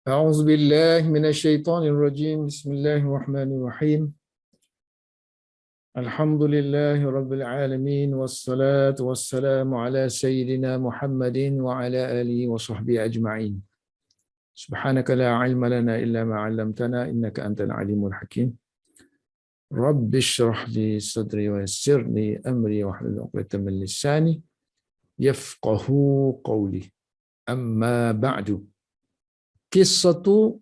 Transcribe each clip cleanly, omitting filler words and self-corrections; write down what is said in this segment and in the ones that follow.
أعوذ بالله من الشيطان الرجيم. بسم الله الرحمن الرحيم. الحمد لله رب العالمين والصلاة والسلام على سيدنا محمد وعلى آله وصحبه أجمعين. سبحانك لا علم لنا إلا ما علمتنا إنك أنت العليم الحكيم. رب اشرح لي صدري ويسر لي أمري واحلل عقدة من لساني يفقهوا قولي. أما بعد. Kisah tu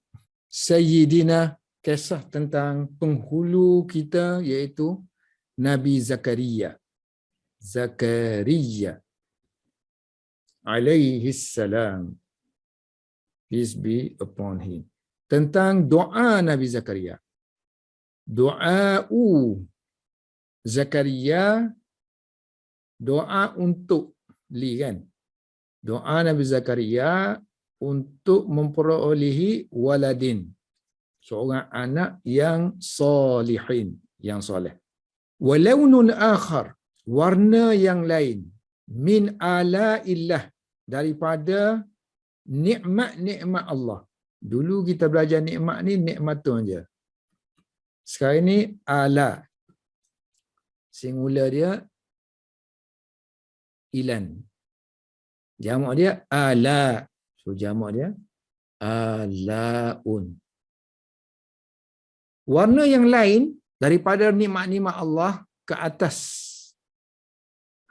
Sayyidina, kisah tentang penghulu kita iaitu Nabi Zakaria. Zakaria alaihi salam, peace be upon him. Tentang doa Nabi Zakaria. Doa Zakaria, doa untuk kan? Doa Nabi Zakaria untuk memperolehi waladin, seorang anak yang salihin, yang soleh. Walaunun akhar, warna yang lain, min alaillah, daripada nikmat-nikmat Allah. Dulu kita belajar nikmat ni nikmatun je. Sekarang ni ala, singular dia ilan, jamak dia ala. So jamak dia alaun. Warna yang lain daripada nikmat-nikmat Allah ke atas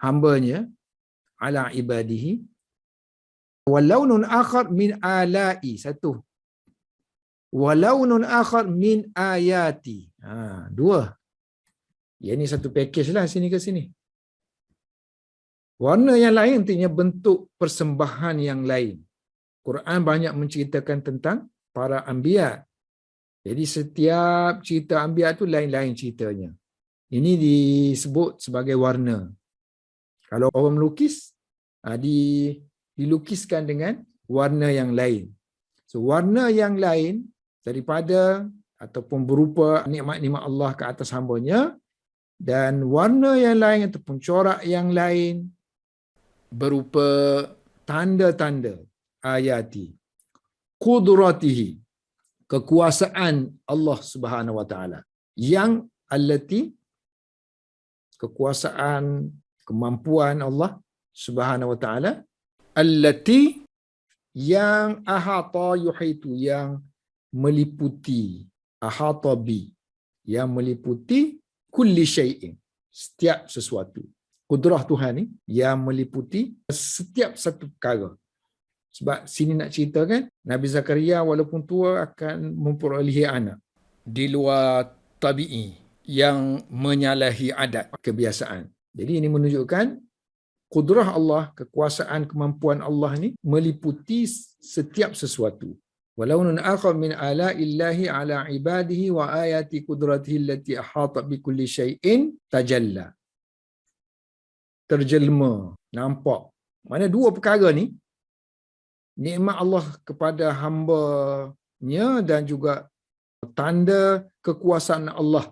hambanya, ala ibadihi. Walaunun akhar min alai, satu. Walaunun akhar min ayati. Dua. Yang ni satu package lah, sini ke sini. Warna yang lain artinya bentuk persembahan yang lain. Quran banyak menceritakan tentang para anbiya. Jadi setiap cerita anbiya tu lain-lain ceritanya. Ini disebut sebagai warna. Kalau orang melukis, dilukiskan dengan warna yang lain. So warna yang lain daripada ataupun berupa nikmat-nikmat Allah ke atas hambanya, dan warna yang lain ataupun corak yang lain berupa tanda-tanda ayati, qudratihi, kekuasaan Allah Subhanahu wa taala, yang allati, kekuasaan, kemampuan Allah Subhanahu wa taala, allati, yang ahata yuhitu, yang meliputi, ahata bi, yang meliputi kulli syai'in, setiap sesuatu. Kudrah Tuhan ni yang meliputi setiap satu perkara. Sebab sini nak ceritakan Nabi Zakaria walaupun tua akan memperolehi anak di luar tabi'i, yang menyalahi adat, kebiasaan. Jadi ini menunjukkan kudrah Allah, kekuasaan, kemampuan Allah ni meliputi setiap sesuatu. Walaunun akhar min alaillahi ala ibadihi wa ayati qudratihi allati ahata bi kulli syai'in tajalla. Terjelma, nampak. Mana dua perkara ni, nikmat Allah kepada hamba-Nya dan juga tanda kekuasaan Allah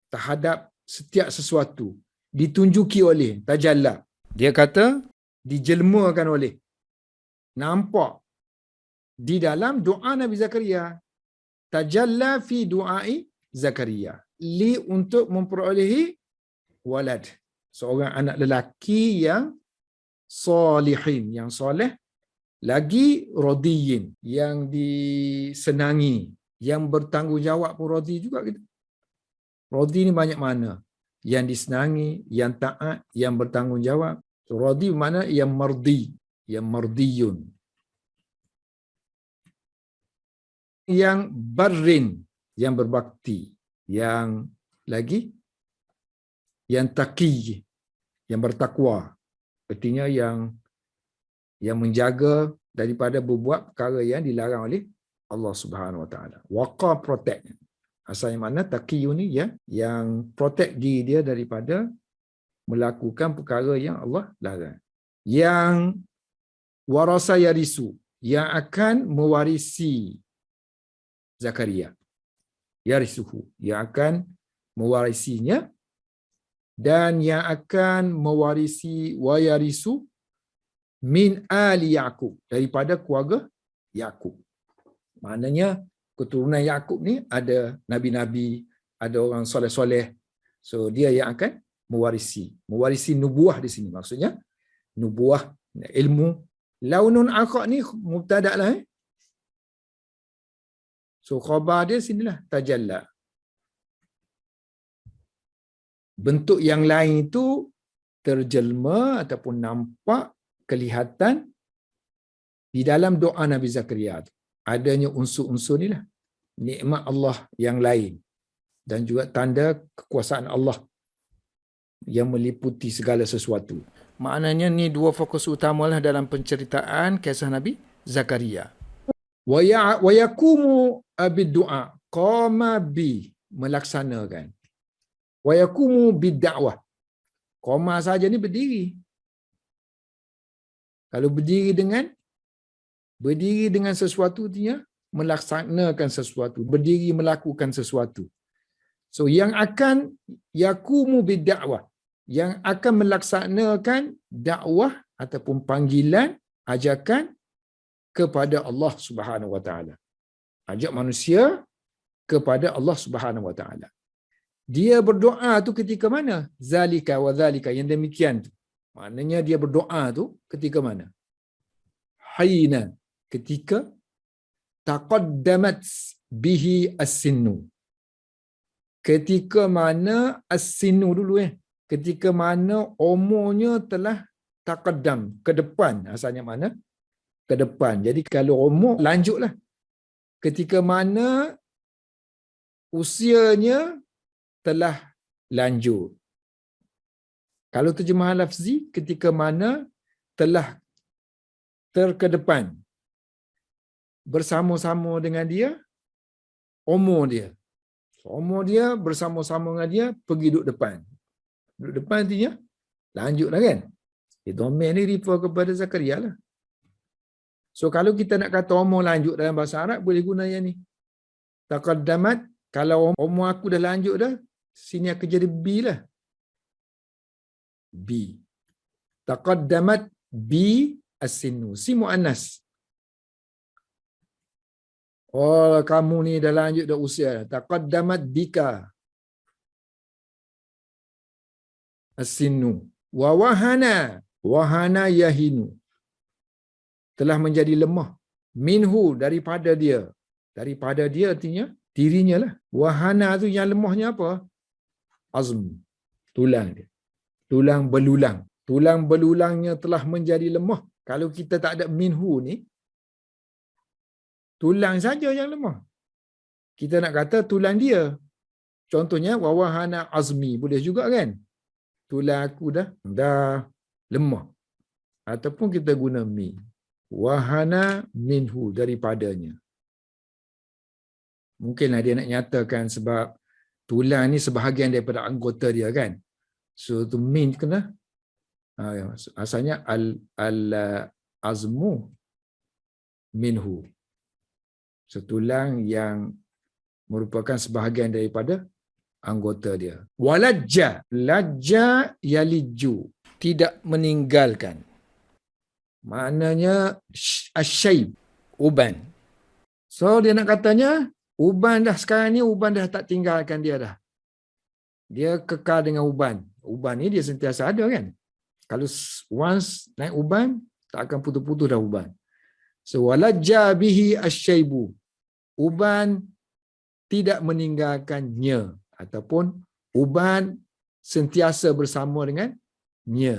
terhadap setiap sesuatu ditunjuki oleh tajalla. Dia kata dijelmakan oleh, nampak di dalam doa Nabi Zakaria. Tajalla fi du'ai Zakaria, li, untuk memperolehi walad, seorang anak lelaki yang salihin, yang soleh, lagi radiyin, yang disenangi, yang bertanggungjawab pun radi juga kita. Radi ni banyak makna. Yang disenangi, yang taat, yang bertanggungjawab. So, radi makna yang mardi, yang mardiyun. Yang barrin, yang berbakti. Yang lagi, yang taqi, yang bertakwa. Artinya yang menjaga daripada berbuat perkara yang dilarang oleh Allah Subhanahu wa taala. Waqa, protect. Asalnya mana taqiyun ni ya, yang protect diri dia daripada melakukan perkara yang Allah larang. Yang warasa yarisu, yang akan mewarisi Zakaria. Yarisuhu, yang akan mewarisinya, dan yang akan mewarisi wayarisu min ali Yaqub, daripada keluarga Yaqub. Maknanya keturunan Yakub ni ada nabi-nabi, ada orang soleh-soleh. So dia yang akan mewarisi nubuah di sini. Maksudnya nubuah, ilmu. Launun akhar ni mubtada' lah. So khabar dia sinilah tajalla. Bentuk yang lain itu terjelma ataupun nampak, kelihatan di dalam doa Nabi Zakaria tu. Adanya unsur-unsur ni lah. Nikmat Allah yang lain. Dan juga tanda kekuasaan Allah yang meliputi segala sesuatu. Maknanya ni dua fokus utamalah dalam penceritaan kisah Nabi Zakaria. Wa yakumu bid-du'a. Qama bi, melaksanakan. Wa yakumu bid-da'wah. Qama saja ni berdiri. Kalau berdiri dengan sesuatu dia melaksanakan sesuatu, berdiri melakukan sesuatu. So yang akan yakumu bid-da'wah, yang akan melaksanakan dakwah ataupun panggilan, ajakan kepada Allah Subhanahu Wa Taala. Ajak manusia kepada Allah Subhanahu Wa Taala. Dia berdoa tu ketika mana? Zalika wa zalika, yang demikian tu. Maknanya dia berdoa tu ketika mana? Haina, ketika taqaddamat bihi as-sinnu. Ketika mana as-sinnu dulu ketika mana umurnya telah taqaddam, ke depan. Asalnya mana? Ke depan. Jadi kalau umur lanjutlah. Ketika mana usianya telah lanjut. Kalau terjemahan lafzi, ketika mana telah terkedepan bersama-sama dengan dia umur dia. Umur dia bersama-sama dengan dia pergi duduk depan. Duduk depan artinya lanjutlah kan. Domain ni refer kepada Zakaria lah. So kalau kita nak kata umur lanjut dalam bahasa Arab, boleh guna yang ni. Taqaddamat, kalau umur aku dah lanjut dah, sini akan jadi B lah. B. Taqaddamat B as-sinnu. Si mu'annas. Oh, kamu ni dah lanjut dah usia. Taqaddamat bika as-sinnu. Wa wahana. Wahana yahinu. Telah menjadi lemah. Minhu, daripada dia. Daripada dia artinya dirinya lah. Wahana tu yang lemahnya apa? Azm. Tulang dia. Tulang belulang. Tulang belulangnya telah menjadi lemah. Kalau kita tak ada minhu ni, tulang saja yang lemah. Kita nak kata tulang dia. Contohnya, wawahana azmi. Boleh juga kan? Tulang aku dah lemah. Ataupun kita guna min. Wahana minhu, daripadanya. Mungkinlah dia nak nyatakan sebab tulang ni sebahagian daripada anggota dia kan. So tu min kena. Asalnya al-azmu minhu. So tulang yang merupakan sebahagian daripada anggota dia. Walajja. Lajja yaliju. Tidak meninggalkan. Maknanya asyayb. Uban. So dia nak katanya, uban dah sekarang ni, uban dah tak tinggalkan dia dah. Dia kekal dengan uban. Uban ni dia sentiasa ada kan. Kalau once naik uban, tak akan putus-putus dah uban. So walajja bihi asyaybu. Uban tidak meninggalkannya. Ataupun uban sentiasa bersama dengannya.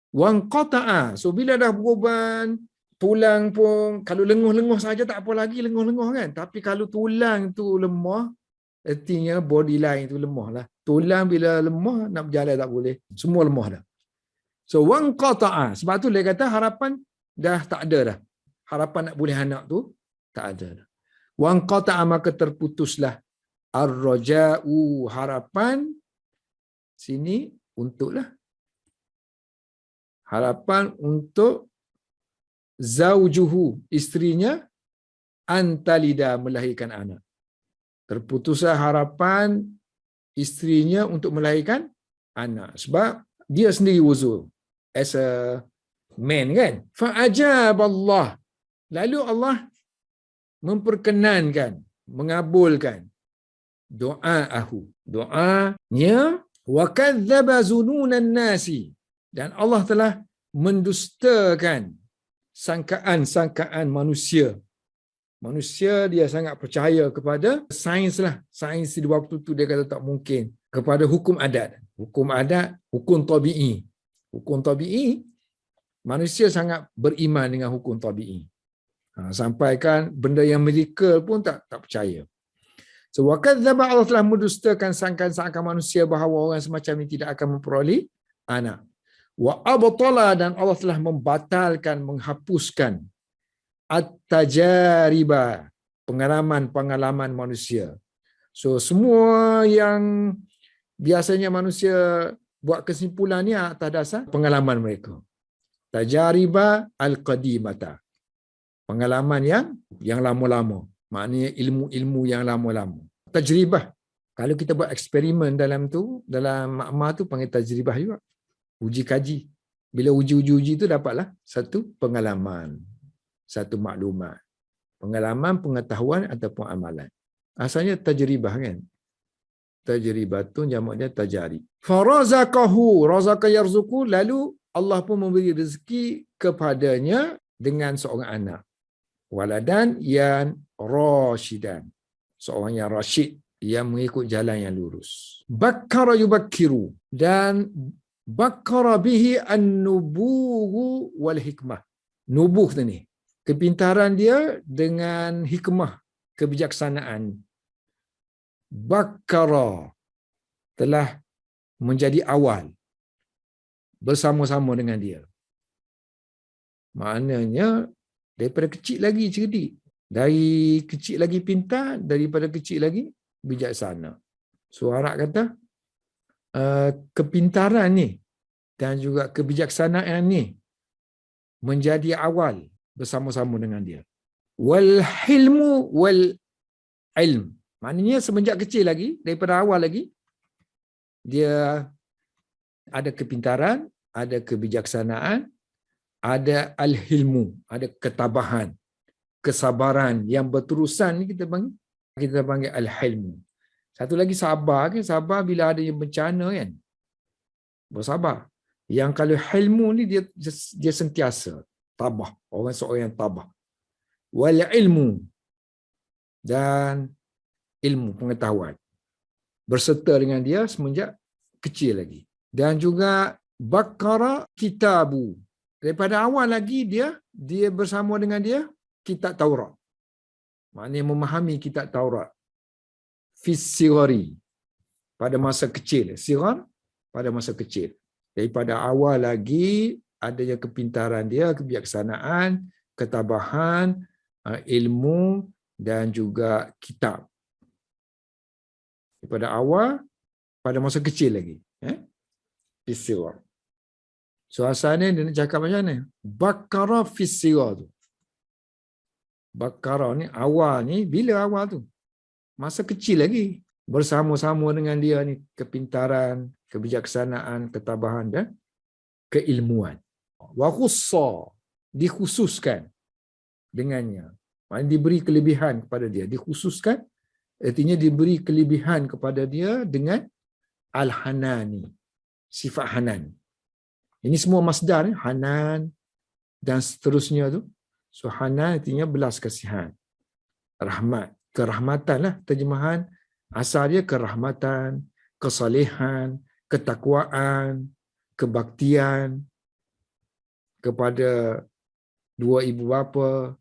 Wanqata'a. So bila dah beruban, tulang pun, kalau lenguh-lenguh saja tak apa lagi, lenguh-lenguh kan. Tapi kalau tulang tu lemah, artinya body line tu lemah lah. Tulang bila lemah, nak berjalan tak boleh. Semua lemah dah. So wanqata'a. Sebab tu dia kata harapan dah tak ada dah. Harapan nak boleh anak tu tak ada dah. Wanqata'a, maka terputuslah ar-raja'u, harapan sini untuklah harapan untuk zaujuhu, isterinya, antalida, melahirkan anak. Terputuslah harapan isterinya untuk melahirkan anak. Sebab dia sendiri uzur. As a man kan. Fa'ajab Allah. Lalu Allah memperkenankan, mengabulkan doa-ahu, doanya, wa kadzdzaba zununan nasi, dan Allah telah mendustakan sangkaan-sangkaan manusia. Manusia dia sangat percaya kepada sains lah. Sains di waktu tu dia kata tak mungkin. Kepada hukum adat. Hukum adat, hukum tabi'i. Hukum tabi'i, manusia sangat beriman dengan hukum tabi'i. Sampaikan benda yang miracle pun tak percaya. So, wa kadzdzaba, Allah telah mendustakan sangkaan-sangkaan manusia bahawa orang semacam ini tidak akan memperoleh anak. Wa abtala, dan Allah telah membatalkan, menghapuskan at-tajariba, pengalaman-pengalaman manusia. So semua yang biasanya manusia buat kesimpulan ni atas dasar pengalaman mereka. Tajariba al-qadimata, pengalaman yang lama-lama. Maknanya ilmu-ilmu yang lama-lama. Tajribah, kalau kita buat eksperimen dalam makmah tu panggil tajribah juga. Uji kaji. Bila uji tu dapatlah satu pengalaman, satu maklumat. Pengalaman, pengetahuan ataupun amalan. Asalnya tajribah kan. Tajribah tu jamaknya tajari. Farazaqahu, razaka yarzuqu, lalu Allah pun memberi rezeki kepadanya dengan seorang anak. Waladan yang rasyidan, seorang yang rasyid, yang mengikut jalan yang lurus. Bakkara yubakkiru, dan bakkara bihi an-nubuhu wal hikmah. Nubuh tu ni, kepintaran dia dengan hikmah, kebijaksanaan. Bakkara, telah menjadi awal bersama-sama dengan dia. Maknanya daripada kecil lagi cerdik, dari kecil lagi pintar, daripada kecil lagi bijaksana. So Arab kata kepintaran ni dan juga kebijaksanaan ni menjadi awal bersama-sama dengan dia. Wal hilmu wal ilm, maknanya semenjak kecil lagi, daripada awal lagi, dia ada kepintaran, ada kebijaksanaan, ada al-hilmu, ada ketabahan, kesabaran yang berterusan ni kita panggil al-hilmu. Satu lagi sabar kan, sabar bila ada yang bencana kan. Bersabar. Yang kalau hilmu ni dia sentiasa tabah, seorang yang tabah. Wal ilmu, dan ilmu pengetahuan berserta dengan dia semenjak kecil lagi. Dan juga bakkara kitabu, daripada awal lagi dia bersama dengan dia kitab Taurat. Maknanya memahami kitab Taurat. Fis sigari, pada masa kecil. Sigar, pada masa kecil. Daripada awal lagi adanya kepintaran dia, kebijaksanaan, ketabahan, ilmu dan juga kitab. Daripada awal pada masa kecil lagi. Fis sigar. So asalnya dia nak cakap macam mana? Bakkara fis sigar tu. Bakkara ni awal ni, bila awal tu? Masa kecil lagi. Bersama-sama dengan dia ni kepintaran, kebijaksanaan, ketabahan dan keilmuan. Wa khussa, dikhususkan dengannya. Maksudnya diberi kelebihan kepada dia. Dikhususkan, artinya diberi kelebihan kepada dia dengan al-hanani, sifat hanan. Ini semua masdar, hanan dan seterusnya tu. So hanan artinya belas kasihan, rahmat, kerahmatan lah terjemahan. Asal dia kerahmatan, kesalehan, ketakwaan, kebaktian kepada dua ibu bapa,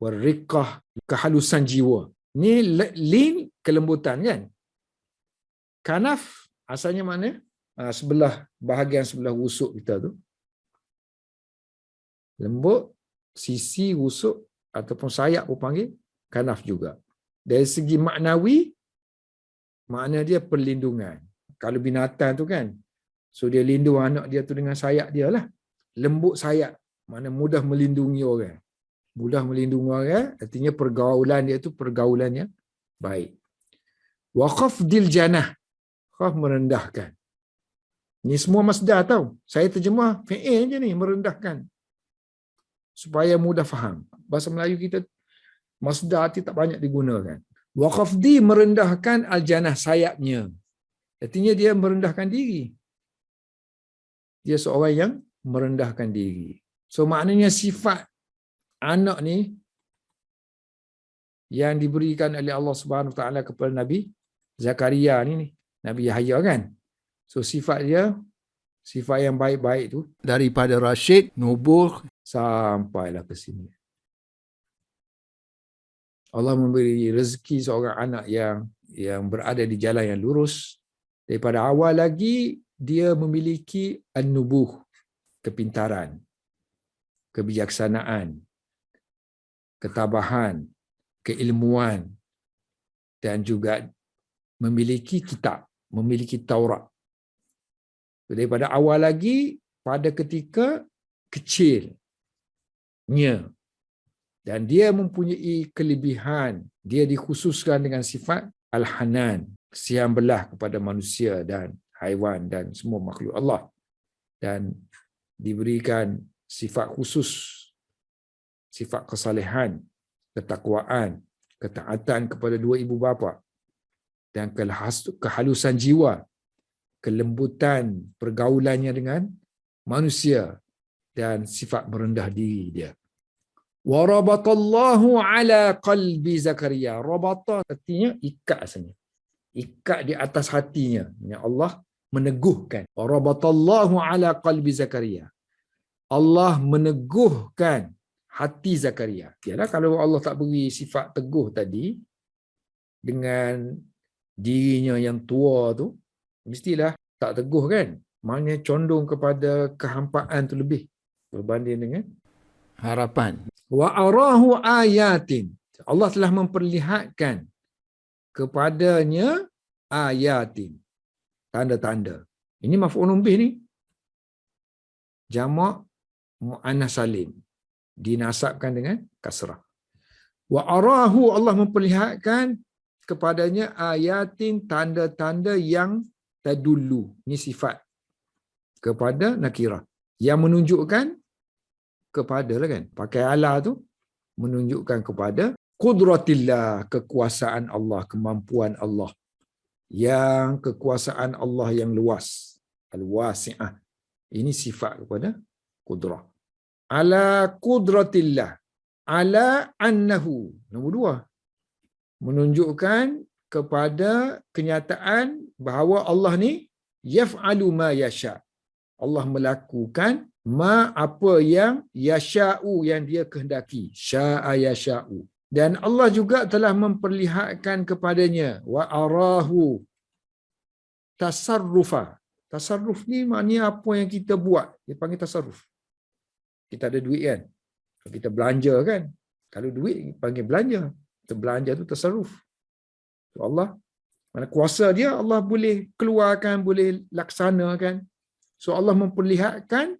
warriqah, kehalusan jiwa. Ni lin, kelembutan kan. Kanaf asalnya mana? Sebelah, bahagian sebelah rusuk kita tu. Lembut, sisi rusuk ataupun sayap pun panggil kanaf juga. Dari segi maknawi, makna dia perlindungan. Kalau binatang tu kan, so dia lindung anak dia tu dengan sayap dia lah. Lembut sayap, makna mudah melindungi orang. Mudah melindungi orang, artinya pergaulan dia tu pergaulannya baik. Wa khafdil janah, khaf merendahkan. Ni semua masdar tau. Saya terjemah fi'il je ni, merendahkan. Supaya mudah faham. Bahasa Melayu kita Masdar tu tak banyak digunakan. Wa khafdi merendahkan al-janah sayapnya. Artinya dia merendahkan diri. Dia seorang yang merendahkan diri. So maknanya sifat anak ni yang diberikan oleh Allah Subhanahu Wa Taala kepada Nabi Zakaria ni, Nabi Yahya kan. So sifat dia sifat yang baik-baik tu daripada Rashid, Nubuh sampailah ke sini. Allah memberi rezeki seorang anak yang berada di jalan yang lurus. Daripada awal lagi dia memiliki an-nubuh, kepintaran, kebijaksanaan, ketabahan, keilmuan dan juga memiliki kitab, memiliki Taurat. Daripada awal lagi pada ketika kecilnya dan dia mempunyai kelebihan, dia dikhususkan dengan sifat al-hanan, kesian belah kepada manusia dan haiwan dan semua makhluk Allah, dan diberikan sifat khusus, sifat kesalehan, ketakwaan, ketaatan kepada dua ibu bapa, dan kehalusan jiwa, kelembutan pergaulannya dengan manusia, dan sifat merendah diri dia. Wa rabatallahu ala qalbi Zakaria. Rabata artinya ikat asalnya. Ikat di atas hatinya. Yang Allah meneguhkan. Wa rabatallahu ala qalbi Zakaria. Allah meneguhkan hati Zakaria. Yalah, kalau Allah tak beri sifat teguh tadi dengan dirinya yang tua tu, mestilah tak teguh kan? Maknanya condong kepada kehampaan tu lebih berbanding dengan harapan. Wa arahu ayatin. Allah telah memperlihatkan kepadanya ayatin, tanda-tanda. Ini maf'ulun bih ni. Jamak muannas salim, dinasabkan dengan kasrah. Wa arahu, Allah memperlihatkan kepadanya ayatin, tanda-tanda yang tadullu. Ini sifat kepada nakirah yang menunjukkan kepada lah kan, pakai ala tu menunjukkan kepada qudratillah, kekuasaan Allah, kemampuan Allah, yang kekuasaan Allah yang luas, al-wasi'ah. Ini sifat kepada qudrah. Ala qudratillah, ala annahu, nombor dua, menunjukkan kepada kenyataan bahawa Allah ni yaf'alu ma yasha. Allah melakukan ma, apa yang yasha'u, yang dia kehendaki, sya'a yasha'u. Dan Allah juga telah memperlihatkan kepadanya wa arahu tasarrufa. Tasarruf ni maknanya apa yang kita buat, dia panggil tasarruf. Kita ada duit kan, kita belanja kan, kalau duit panggil belanja, kita belanja tu tasarruf. So Allah, mana kuasa dia, Allah boleh keluarkan, boleh laksanakan. So Allah memperlihatkan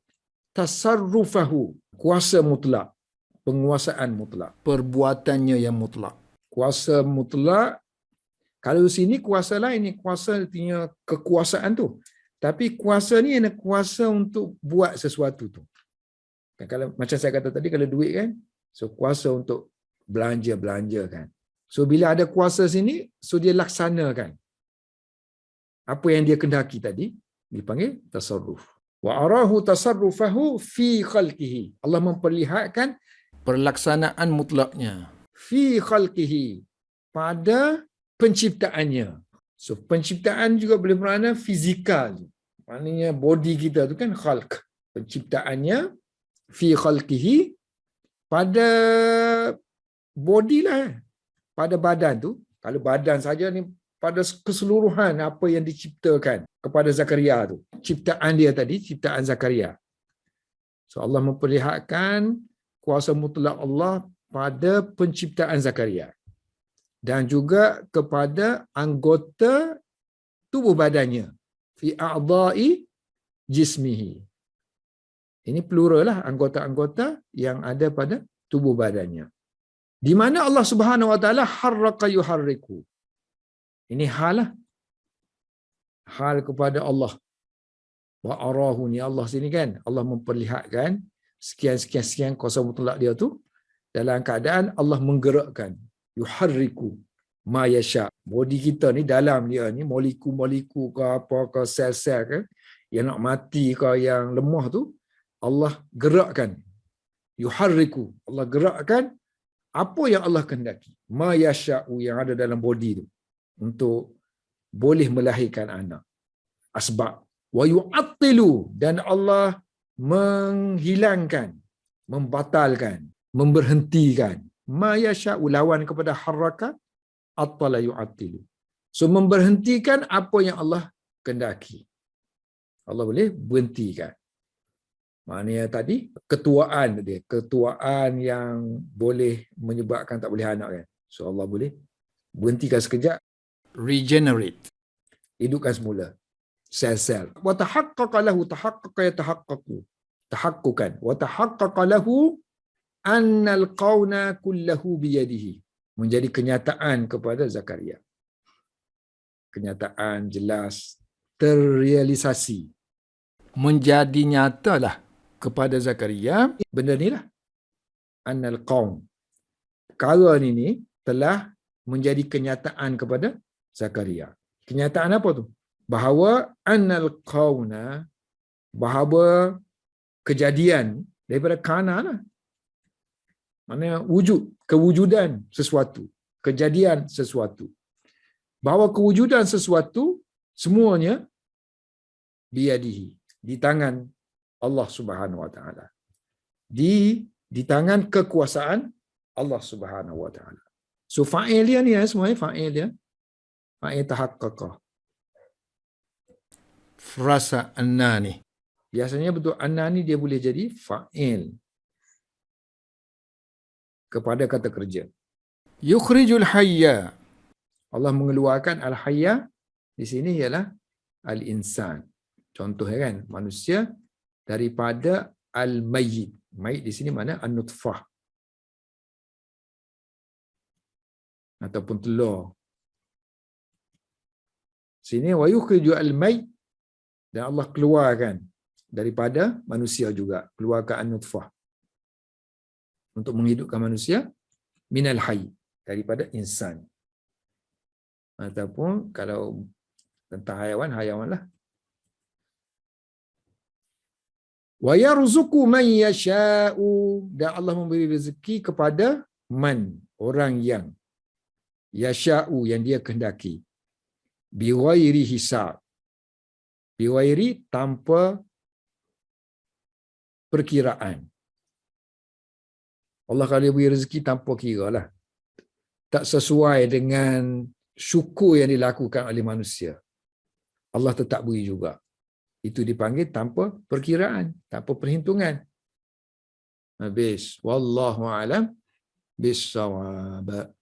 tasarrufahu, kuasa mutlak, penguasaan mutlak, perbuatannya yang mutlak. Kuasa mutlak, kalau sini kuasa lain, ni kuasa artinya kekuasaan tu. Tapi kuasa ni ada kuasa untuk buat sesuatu tu. Kalau macam saya kata tadi, kalau duit kan, so kuasa untuk belanja kan. So bila ada kuasa sini, so dia laksanakan apa yang dia kehendaki tadi, dipanggil tasarruf. Wa arahu tasarrufahu fi khalqihi. Allah memperlihatkan perlaksanaan mutlaknya fi khalqihi, pada penciptaannya. So penciptaan juga boleh bermakna fizikal. Maknanya body kita tu kan khalq. Penciptaannya fi khalqihi, pada body lah, pada badan tu. Kalau badan saja ni, pada keseluruhan apa yang diciptakan kepada Zakaria tu. Ciptaan dia tadi, ciptaan Zakaria. So Allah memperlihatkan kuasa mutlak Allah pada penciptaan Zakaria. Dan juga kepada anggota tubuh badannya. Fi a'dha'i jismihi. Ini plural lah, anggota-anggota yang ada pada tubuh badannya. Di mana Allah Subhanahu Wa Taala harraka yuharriku. Ini hal lah. Hal kepada Allah. Wa arahu ni Allah sini kan, Allah memperlihatkan sekian kuasa mutlak dia tu dalam keadaan Allah menggerakkan. Yuharriku ma yasha. Body kita ni dalam dia ni molekul-molekul ke apa ke sel-sel ke yang nak mati ke yang lemah tu Allah gerakkan. Yuharriku, Allah gerakkan apa yang Allah kehendaki. Ma yasha'u yang ada dalam body tu untuk boleh melahirkan anak. Asbab. Wa yu'attilu, dan Allah menghilangkan, membatalkan, memberhentikan. Ma yasha'u lawan kepada haraka, attala yu'attilu. So memberhentikan apa yang Allah kehendaki. Allah boleh berhentikan. Maknanya tadi ketuaan dia, ketuaan yang boleh menyebabkan tak boleh anak kan. So Allah boleh berhentikan sekejap, regenerate, hidupkan semula sel-sel. Wa tahaqqaqa lahu, tahaqqaqa yatahaqqaqu, tahaqquqan. Wa tahaqqaqa lahu annal qawna kullahu biyadihi. Menjadi kenyataan kepada Zakaria. Kenyataan jelas, terrealisasi. Menjadi nyatalah kepada Zakaria benda ni lah. Annal qaum. Perkara ni telah menjadi kenyataan kepada Zakaria. Kenyataan apa tu? Bahawa annal qauna, bahawa kejadian daripada kana lah. Maknanya wujud, kewujudan sesuatu, kejadian sesuatu. Bahawa kewujudan sesuatu semuanya biyadihi, di tangan Allah Subhanahu wa taala. Di tangan kekuasaan Allah Subhanahu wa taala. So fa'il dia ni semuanya fa'il dia. Fa'il tahaqqaqa. Frasa annani. Biasanya bentuk annani dia boleh jadi fa'il kepada kata kerja. Yukhrijul hayya. Allah mengeluarkan al-hayya di sini ialah al-insan. Contohnya kan, manusia daripada al-mayyit. Mayyit di sini mana an-nutfah. Ataupun telur. Sini wa yukhriju al-mayyit, dan Allah keluarkan daripada manusia juga, keluarkan an-nutfah untuk menghidupkan manusia, minal hayy, daripada insan. Ataupun kalau tentang hayawan lah. Wa yarzuqu man yasha'u, dan Allah memberi rezeki kepada man, orang yang yasha'u, yang dia kehendaki, bi ghairi hisab, bi ghairi, tanpa perkiraan. Allah kalau beri rezeki tanpa kira lah, tak sesuai dengan syukur yang dilakukan oleh manusia, Allah tetap beri juga. Itu dipanggil tanpa perkiraan, tanpa perhitungan. Habis. Wallahu a'lam bissawab.